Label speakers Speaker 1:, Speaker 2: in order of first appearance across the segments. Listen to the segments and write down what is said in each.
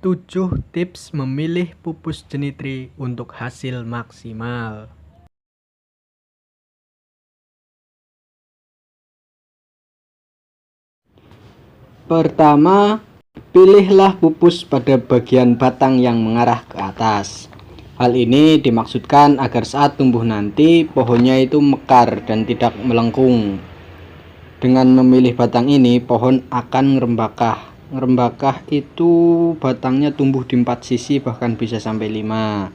Speaker 1: 7 tips memilih pupus jenitri untuk hasil maksimal. Pertama, pilihlah pupus pada bagian batang yang mengarah ke atas. Hal ini dimaksudkan agar saat tumbuh nanti pohonnya itu mekar dan tidak melengkung. Dengan memilih batang ini, pohon akan ngerembakah. Ngerembakah itu batangnya tumbuh di 4 sisi bahkan bisa sampai 5.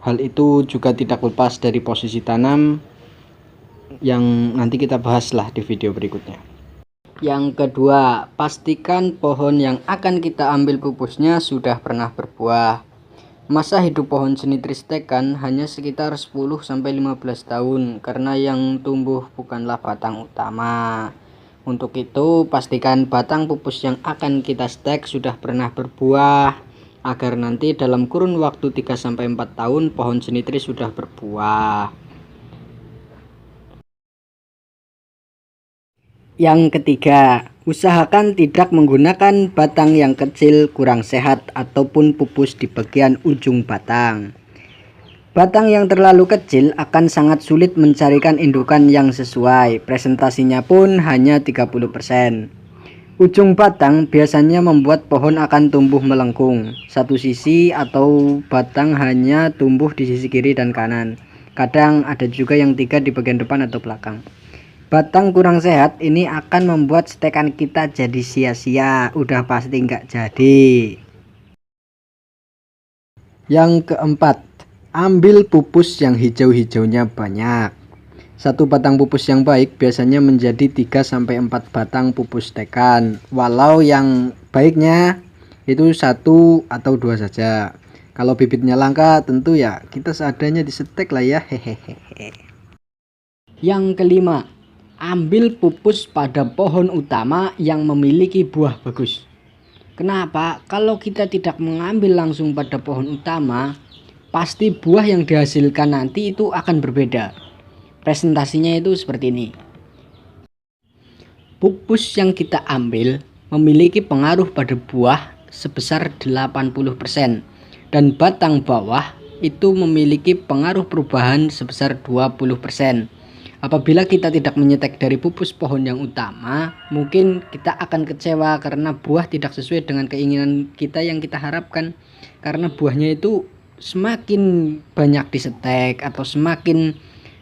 Speaker 1: Hal itu juga tidak lepas dari posisi tanam yang nanti kita bahaslah di video berikutnya. Yang kedua, pastikan pohon yang akan kita ambil pupusnya sudah pernah berbuah. Masa hidup pohon jenitri stekan hanya sekitar 10-15 tahun karena yang tumbuh bukanlah batang utama. Untuk itu, pastikan batang pupus yang akan kita stek sudah pernah berbuah agar nanti dalam kurun waktu 3-4 tahun pohon jenitri sudah berbuah. Yang ketiga, usahakan tidak menggunakan batang yang kecil, kurang sehat, ataupun pupus di bagian ujung batang. Batang yang terlalu kecil akan sangat sulit mencarikan indukan yang sesuai, presentasinya pun hanya 30%. Ujung batang biasanya membuat pohon akan tumbuh melengkung, satu sisi atau batang hanya tumbuh di sisi kiri dan kanan. Kadang ada juga yang 3 di bagian depan atau belakang. Batang kurang sehat ini akan membuat stekan kita jadi sia-sia, udah pasti nggak jadi. Yang keempat, ambil pupus yang hijau-hijaunya banyak. Satu batang pupus yang baik biasanya menjadi 3-4 batang pupus stekan, walau yang baiknya itu 1 atau 2 saja. Kalau bibitnya langka tentu ya kita seadanya di stek lah ya, hehehe. Yang kelima, ambil pupus pada pohon utama yang memiliki buah bagus. Kenapa? Kalau kita tidak mengambil langsung pada pohon utama, pasti buah yang dihasilkan nanti itu akan berbeda. Presentasinya itu seperti ini. Pupus yang kita ambil memiliki pengaruh pada buah sebesar 80% dan batang bawah itu memiliki pengaruh perubahan sebesar 20%. Apabila kita tidak menyetek dari pupus pohon yang utama, mungkin kita akan kecewa karena buah tidak sesuai dengan keinginan kita yang kita harapkan. Karena buahnya itu semakin banyak disetek atau semakin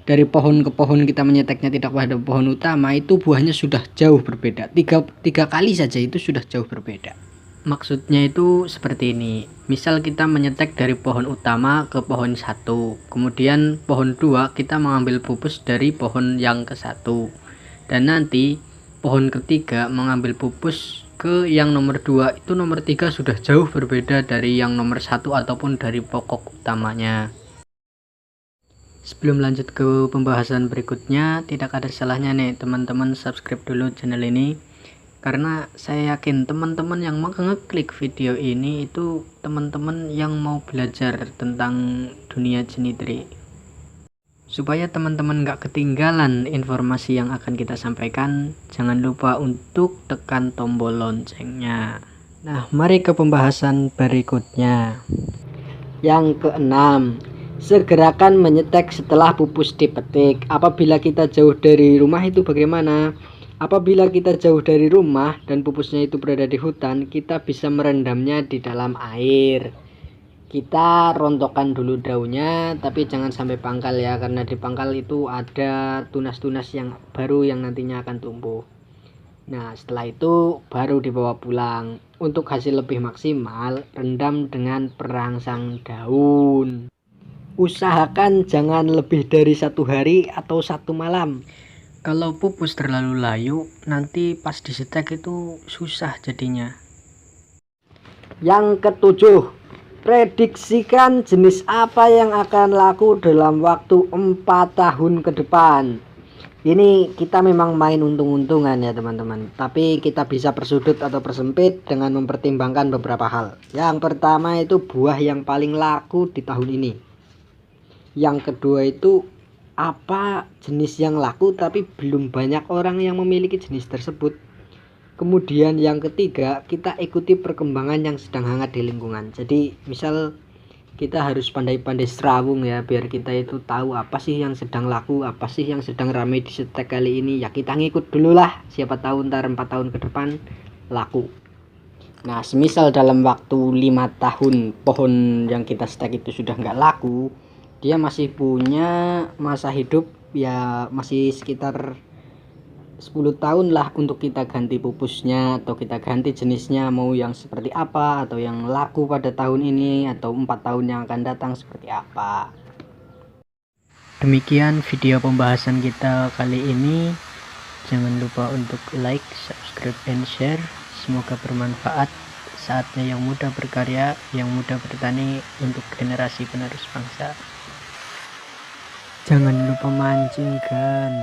Speaker 1: dari pohon ke pohon kita menyeteknya tidak pada pohon utama, itu buahnya sudah jauh berbeda. Tiga kali saja itu sudah jauh berbeda. Maksudnya itu seperti ini. Misal kita menyetek dari pohon utama ke pohon 1, kemudian pohon 2 kita mengambil pupus dari pohon yang ke 1, dan nanti pohon ketiga mengambil pupus ke yang nomor 2, itu nomor 3 sudah jauh berbeda dari yang nomor 1 ataupun dari pokok utamanya. Sebelum lanjut ke pembahasan berikutnya, tidak ada salahnya nih teman-teman subscribe dulu channel ini, karena saya yakin teman-teman yang mau ngeklik video ini itu teman-teman yang mau belajar tentang dunia jenitri, supaya teman-teman gak ketinggalan informasi yang akan kita sampaikan. Jangan lupa untuk tekan tombol loncengnya. Nah, mari ke pembahasan berikutnya. Yang keenam, segerakan menyetek setelah pupus dipetik. Apabila kita jauh dari rumah itu bagaimana? Apabila kita jauh dari rumah dan pupusnya itu berada di hutan, kita bisa merendamnya di dalam air. Kita rontokkan dulu daunnya, tapi jangan sampai pangkal ya, karena di pangkal itu ada tunas-tunas yang baru yang nantinya akan tumbuh. Nah, setelah itu baru dibawa pulang. Untuk hasil lebih maksimal, rendam dengan perangsang daun. Usahakan jangan lebih dari 1 hari atau 1 malam. Kalau pupus terlalu layu, nanti pas disetek itu susah jadinya. Yang ketujuh, prediksikan jenis apa yang akan laku dalam waktu 4 tahun ke depan. Ini kita memang main untung-untungan ya teman-teman, tapi kita bisa persudut atau persempit dengan mempertimbangkan beberapa hal. Yang pertama itu buah yang paling laku di tahun ini. Yang kedua itu apa jenis yang laku tapi belum banyak orang yang memiliki jenis tersebut. Kemudian yang ketiga, kita ikuti perkembangan yang sedang hangat di lingkungan. Jadi misal kita harus pandai-pandai serawung ya, biar kita itu tahu apa sih yang sedang laku, apa sih yang sedang ramai di setek kali ini. Ya kita ngikut dulu lah, siapa tahu ntar 4 tahun ke depan laku. Nah semisal dalam waktu 5 tahun pohon yang kita stek itu sudah nggak laku, dia masih punya masa hidup ya masih sekitar 10 tahun lah untuk kita ganti pupusnya atau kita ganti jenisnya, mau yang seperti apa, atau yang laku pada tahun ini atau 4 tahun yang akan datang seperti apa. Demikian video pembahasan kita kali ini. Jangan lupa untuk like, subscribe, and share. Semoga bermanfaat. Saatnya yang muda berkarya, yang muda bertani untuk generasi penerus bangsa. Jangan lupa mancing kan.